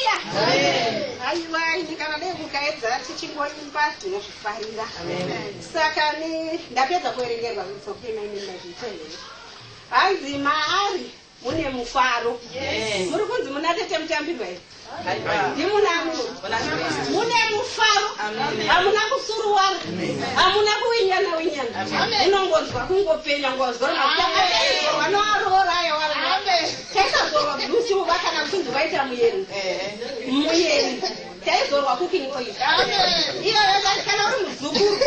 Haleluya. Aiwa ndikana dai kukaedza tichingoimba tinozvifarira. Saka ndapedza kuerengerwa kutsokena ine ndazvitendera. Hanzi maari mune mufaro. Muri kunzi muna tete mutambirwa here. Mune mufaro. Hamuna kusuruwara. Hamuna kuwinyana winyana. Unongonzwa kungopenya ngozwa. Vanoarora yawara. Taizorwa blusi vakana kunzi vaita muyeri. Muyeri. Taizorwa cooking oil. Iyo kana uri muzukuru.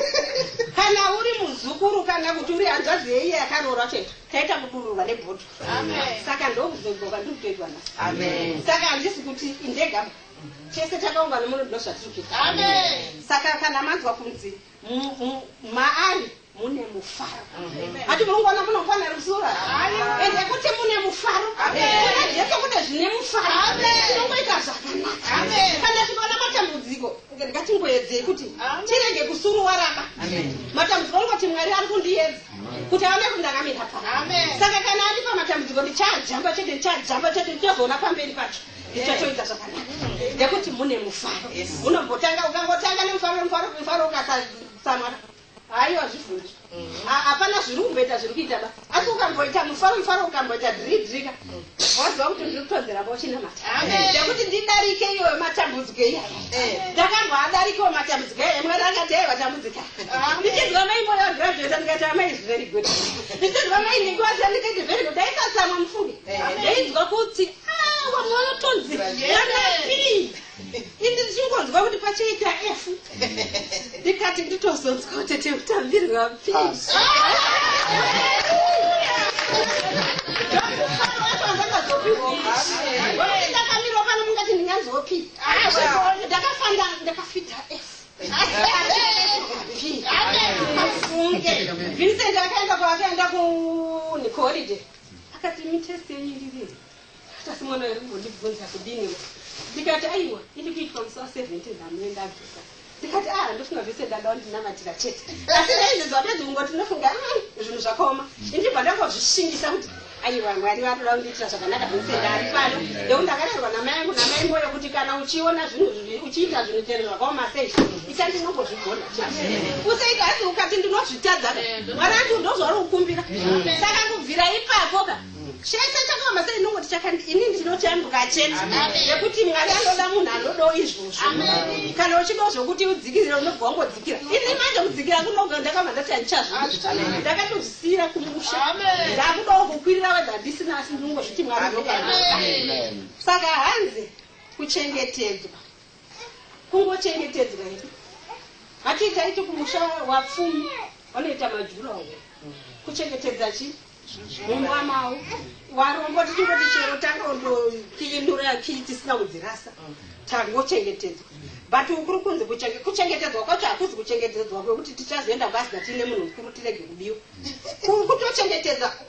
Kana uri muzukuru kana kuti uri hanzvadzi yeiye yakarora chete. Taita kudururwa nebhodo. Saka ndokuzogqoka ndikutoitwa na. Saka handisi kuti indega. Chese takaungana muno ndozvatirikuita. Saka kana manzwa kunzi maari mune mufaro. Ati munongona munofanira kusura. Ende kuti mune mufaro. Jesu kuti zvine mufaro. Tinongoita zvakanaka. Kana tikaona matambudziko ngatingoedzei kuti tirenge kusuruwaraba. Matambudziko ngoti Mwari ari kundiedza kuti aone kuti ndakamira pano. Saka kana ari pamatambudziko ndichajamba chete ndichazoona pamberi pacho. Ndichatoita zvakanaka. Ngekuti mune mufaro. Unombotanga ukangotanga nemufaro ukasamara. Aiwa zvifundi. Hapana zviri kumboita zviri kuita ba. Asi ukamboita mufaro ukamboita dhirika. Wazwa kuti ndiri kutonzera vochinamata. Ngekuti ndidarike iwe matambudziko iyaya. Ndakamboadarikewo matambudziko iyaya. Mwari akati aiwa tambudzika. Ndichizwa mai moyo graduate ndikati amai is very good. Ndichizwa mai ndikati ndikati very good. Ndaitsamwa mufungi. Ndaizwa kuti wamwoyo tonzi. Yanapi. Indi ndichingonzwa kuti pachiita F. Ndikati nditozonzwa kuti teutambirwa P. Ndakamira pano mungati ndinyanzwa P. Ndakafita F. Vincent akaenda kuNicoride. Akati mitesti yenyu akati mwana ndibvunza kudini. Ndikati aiwa ili kuitwa musi wa 17 ndamuenda bvisa. Ndikati ndofunga vese ndandinamatira chete. Asi ndaizvizwa pedzi kungoti ndinofunga zvinhu zvakaoma. Indibva ndangozvishingisa kuti aiwa Mwari vanoda kundiitira zvakanaka vese ndari pano. Ndeu ndakarerwa namai angu namai mboyo kuti kana uchiona zvinhu zviri uchiita zvinhu chero zvakaoma sei ita ndinongozvigona chete. Usaita asi ukati ndinozvitadza. Mwari angu ndozvari kukumbira. Saka kubvira ipapo chese chakaoma sei nongoti ini ndinochambuka chete. Nekuti Mwari anoda munhu anodawo izvozvo. Kana uchida zvokuti udzikire unobva wangodzikira. Ini manje kudzikira kunonga ndakabva ndati handichazviita. Ndakatozvisiyira kumusha. Ndakudawo kukwirira wega handisina asi ndinongozviti Mwari ndokanaka. Saka hanzi kuchengetedzwa. Kungochengetedzwa here. Hatitaiti kumusha wapfumi vanoita majuraho. Kuchengetedza chii? Mumba mawo warombo tichingoti chero tangondokiinura tisina kudzirasa tangochengetedzwa. But ukuru kunzi kuchengetedzwa kwacho hakuzi kuchengetedzwa kwekuti tichazoenda basa tine munhu mukuru tirege kubiwa.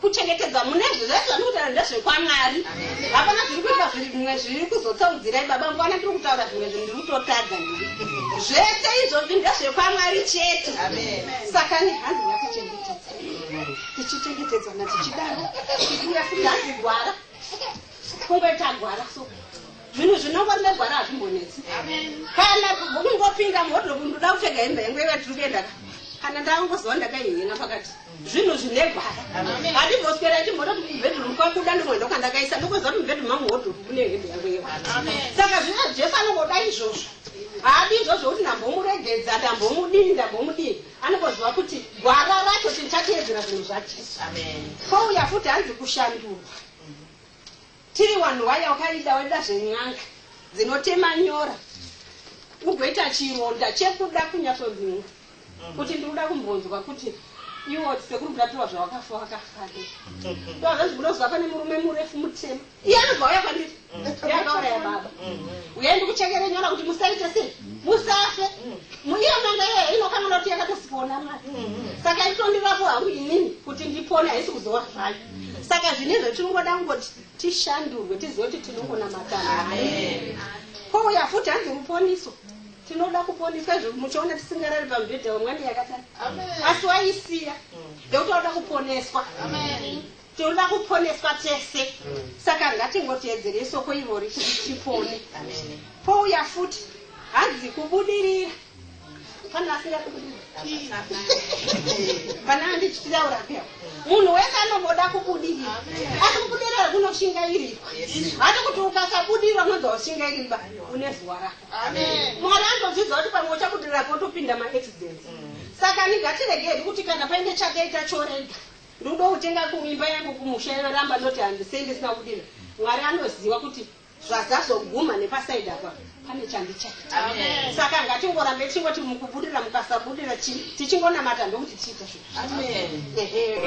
Kuchengetedza mune zvese anokuti ndezvekwaMwari. Hapana zviri kuita zvimwe zviri kuzotsaudzirai baba mwana tiri kutaura zvimwe zvinhu ndiri kutotadza ndiri. Zvese izvozvi ndezvekwaMwari chete. Saka hanzi ngatichengetedza. Tichichengetedzwa tichidaro. Tikuya futi hanzi gwara. Kungoita gwara so. Zvinhu zvinongorine gwara hazvimbonetsi. Kana kungopinda moto ndoda kupfeka hembe yangu tiri kuenda kana ndangozova ndakaihinga pakati. Zvinhu zvine gwara. Handimboswera chimoto kuti mubhedroom kwakuda ndimwe ndokandakaisa ndokuziva kuti mubhedroom mangu woto kune hembe yangu yewara. Saka zvino Jesu anongoda izvozvo. Haadi izvozvo kuti ndambomuregedza ndambomudii. Anongoziva kuti gwara racho tichateedzera zvinhu zvaJesu. Kwauya futi hanzi kushandurwa. Tiri vanhu vaya wakaida weda zvenyanga dzinotema nyora. Ugoita chironda chekuda kunyatsodzinga. Kuti ndikuda kumbonzwa kuti iwo sekuru kutatura zvawakafa wakafade. Ndozvo zvinozwa pane murume murefu mutema. Iye anobva uya kwandiri. Yakauraya baba. Uyendi kuchekere nyora kuti musaite sei? Musafe. Muiyo nanga iye inokanganwa kuti yakatosipona Mwari. Saka itondirapo hangu inini kuti ndipone haisi kuzova zvayo. Saka zvinezvo tinongoda kungoti tishandurwe tizive kuti tinongonamata Mwari. Kwauya futi hanzi ruponiso. Tinoda kuponiswa izvo muchiona tisingarari pamubhedha wemwani yakadai. Asi waisiya. Ndekuti wada kuponeswa. toda kuponeswa tese. Saka ngatingoteedzere soko irori tipone. Pouya futi hanzi kubudirira. Pana asira kubudirira. Pana ndichitaura pia. Munhu wese anoboda kubudirira. Asi kubudirira kunoshingairwa. Hata kuti ukasabudirira unozoshingairwa une zuwa rako. Amen. Mwari andodzidza kuti pamwe uchabudirira potopinda ma-accidents. Saka ngatirege kuti kana paine chakaita chorega. Ndodo kutenga kuimba yangu kumusha ramba noti handisendi sina kudira. Mwari anoziva kuti zvazazoguma nepasaidi apa pane chandicha. Amen. Saka ngatingorambe tingoti mukubudira mukasabudira tichingonamata ndokuti tiita zvo. Amen. Ehe.